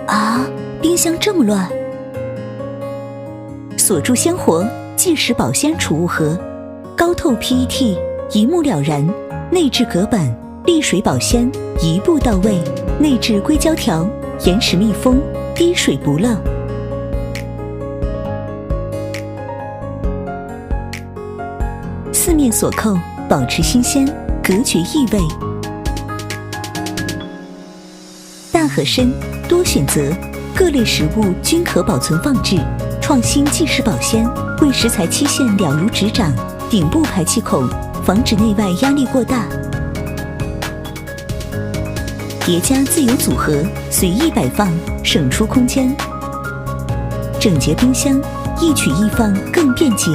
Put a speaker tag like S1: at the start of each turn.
S1: 啊，冰箱这么乱。锁住鲜活即食保鲜储物盒，高透 PET， 一目了然，内置隔板，沥水保鲜，一步到位，内置硅胶条，严实密封，滴水不漏。四面锁扣，保持新鲜，隔绝异味。大盒深，多选择，各类食物均可保存放置，创新即食保鲜，为食材期限了如指掌。顶部排气孔，防止内外压力过大。叠加自由组合，随意摆放，省出空间。整洁冰箱，一取一放更便捷。